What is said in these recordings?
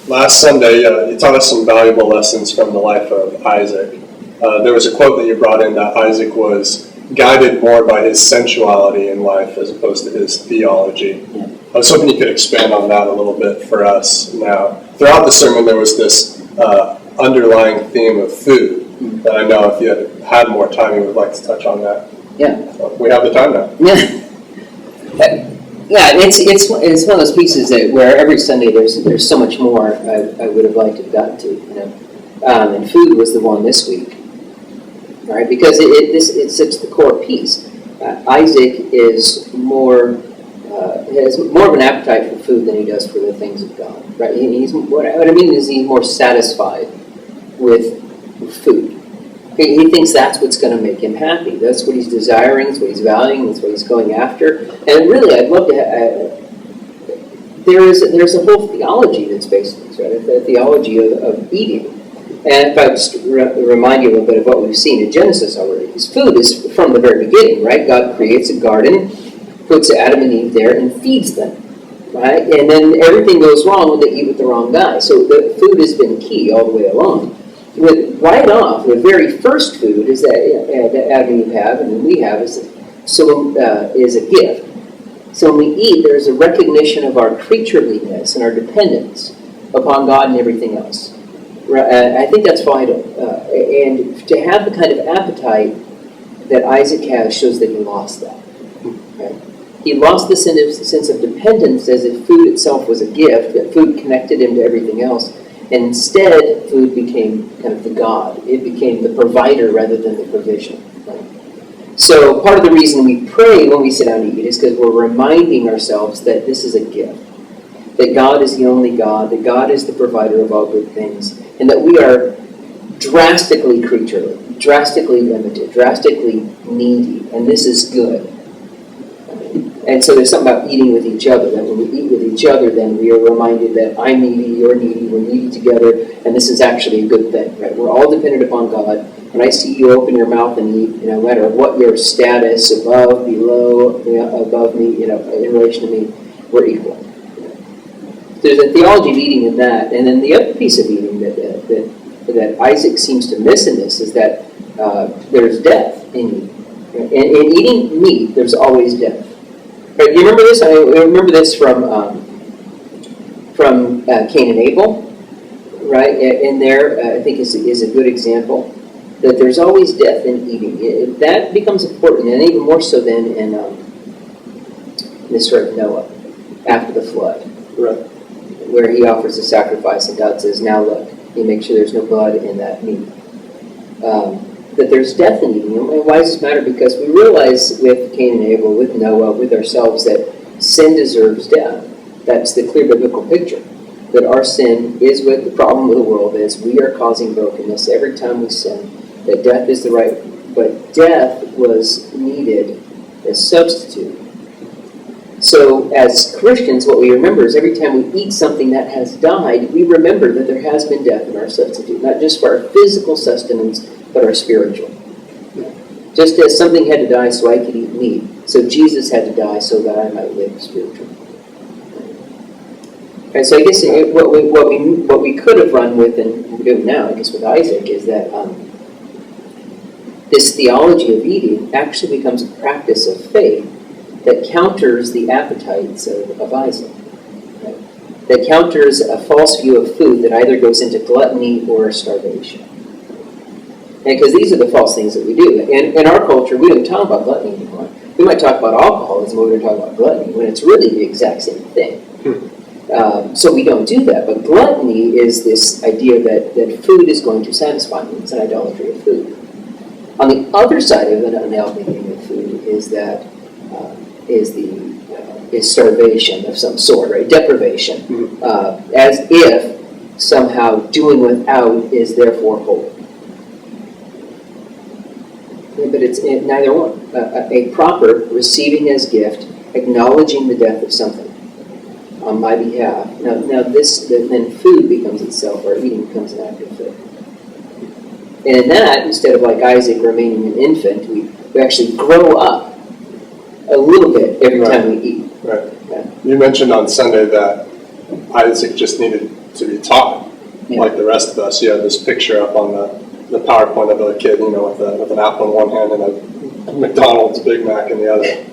Last Sunday, you taught us some valuable lessons from the life of Isaac. There was a quote that you brought in that Isaac was guided more by his sensuality in life as opposed to his theology. Yeah. I was hoping you could expand on that a little bit for us now. Throughout the sermon, there was this underlying theme of food, and I know if you had more time, you would like to touch on that. Yeah. So we have the time now. Yeah, it's one of those pieces that where every Sunday there's so much more I would have liked to have gotten to, you know. And food was the one this week, right? Because it's such the core piece. Isaac is has more of an appetite for food than he does for the things of God, right? What I mean is he's more satisfied with food. He thinks that's what's going to make him happy. That's what he's desiring, that's what he's valuing, that's what he's going after. And really, I'd love to there's a whole theology that's based on this, right? The theology of eating. And if I just remind you a little bit of what we've seen in Genesis already, because food is from the very beginning, right? God creates a garden, puts Adam and Eve there, and feeds them, right? And then everything goes wrong when they eat with the wrong guy. So the food has been key all the way along. Right off, the very first food is that Adam and Eve have, and we have, is a gift. So when we eat, there's a recognition of our creatureliness and our dependence upon God and everything else. I think that's vital. And to have the kind of appetite that Isaac has shows that he lost that. Right? He lost the sense of dependence as if food itself was a gift, that food connected him to everything else. And instead, food became kind of the God. It became the provider rather than the provision. Right? So part of the reason we pray when we sit down to eat is because we're reminding ourselves that this is a gift. That God is the only God. That God is the provider of all good things. And that we are drastically creaturely, drastically limited, drastically needy. And this is good. And so there's something about eating with each other, that when we eat with each other, then we are reminded that I'm needy, you're needy, we're needy together, and this is actually a good thing, right? We're all dependent upon God. When I see you open your mouth and eat, no matter what your status, above, below, above me, in relation to me, we're equal. There's a theology of eating in that, and then the other piece of eating that Isaac seems to miss in this is that there's death in eating. In eating meat, there's always death. Right, you remember this? I remember this from Cain and Abel, right? In there, I think is a good example that there's always death in eating. That becomes important, and even more so than in the story of Noah after the flood, Right. where he offers a sacrifice, and God says, "Now look, you make sure there's no blood in that meat." That there's death in eating. And why does this matter? Because we realize with Cain and Abel, with Noah, with ourselves, that sin deserves death. That's the clear biblical picture. That our sin is what the problem with the world is. We are causing brokenness every time we sin. That death is the right, but death was needed as substitute. So as Christians, what we remember is every time we eat something that has died, we remember that there has been death in our substitute. Not just for our physical sustenance, but our spiritual. Just as something had to die so I could eat meat, so Jesus had to die so that I might live spiritually. Okay, so I guess what we could have run with, and we do now, I guess with Isaac, is that this theology of eating actually becomes a practice of faith that counters the appetites of Isaac. Right? That counters a false view of food that either goes into gluttony or starvation. Because these are the false things that we do. In our culture, we don't talk about gluttony anymore. We might talk about alcoholism, but we don't talk about gluttony, when it's really the exact same thing. So we don't do that. But gluttony is this idea that food is going to satisfy me. It's an idolatry of food. On the other side of an unhealthy thing of food is that is starvation of some sort, right? Deprivation, as if somehow doing without is therefore holy. But it's neither one. A proper receiving as gift, acknowledging the death of something on my behalf. Now then food becomes itself, or eating becomes an act of faith. And in that, instead of like Isaac remaining an infant, we actually grow up a little bit every time we eat. Right. Yeah. You mentioned on Sunday that Isaac just needed be taught like the rest of us. You have this picture up on the PowerPoint of a kid, with an apple in one hand and a McDonald's Big Mac in the other.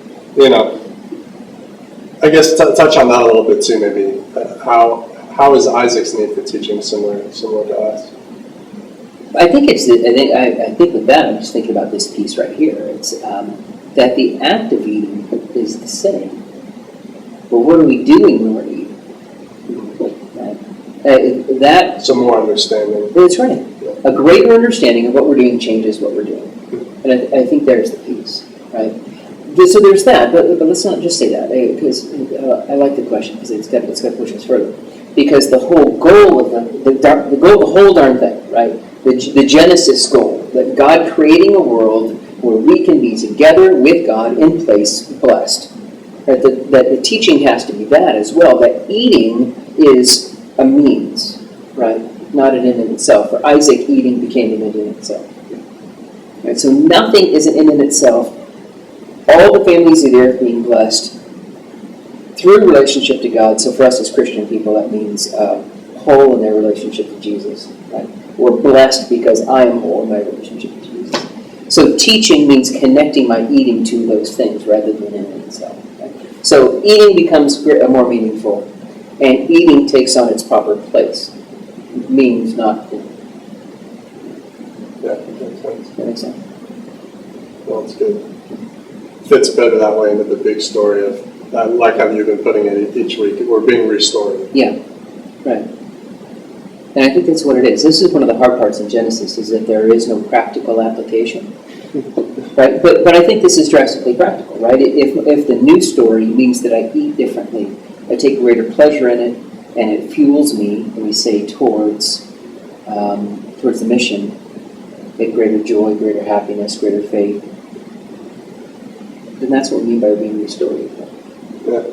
I guess touch on that a little bit too, maybe. How is Isaac's need for teaching similar to us? I think I think with that, I'm just thinking about this piece right here. It's that the act of eating is the same. But what are we doing when we're eating? So more understanding. That's right. A greater understanding of what we're doing changes what we're doing. And I think there's the piece, right? So there's that, but let's not just say that, because I like the question, because it's got to push us further. Because the whole goal of the whole darn thing, right? The Genesis goal, that God creating a world where we can be together with God in place, blessed. Right? That the teaching has to be that as well, that eating is a means, right? Not an end in itself. For Isaac, eating became an end in itself. Right? So nothing is an end in itself. All the families of the earth being blessed through relationship to God. So for us as Christian people, that means whole in their relationship to Jesus. Right? We're blessed because I am whole in my relationship to Jesus. So teaching means connecting my eating to those things rather than in itself. Right? So eating becomes more meaningful, and eating takes on its proper place. Means not. Yeah, that makes sense. That makes sense. Well, it's good. Fits better that way into the big story of, like how you've been putting it each week, we're being restored. Yeah, right. And I think that's what it is. This is one of the hard parts in Genesis, is that there is no practical application. Right? But I think this is drastically practical, right? If the new story means that I eat differently, I take greater pleasure in it, and it fuels me, and we say, towards the mission, get greater joy, greater happiness, greater faith, then that's what we mean by being restored. Yeah.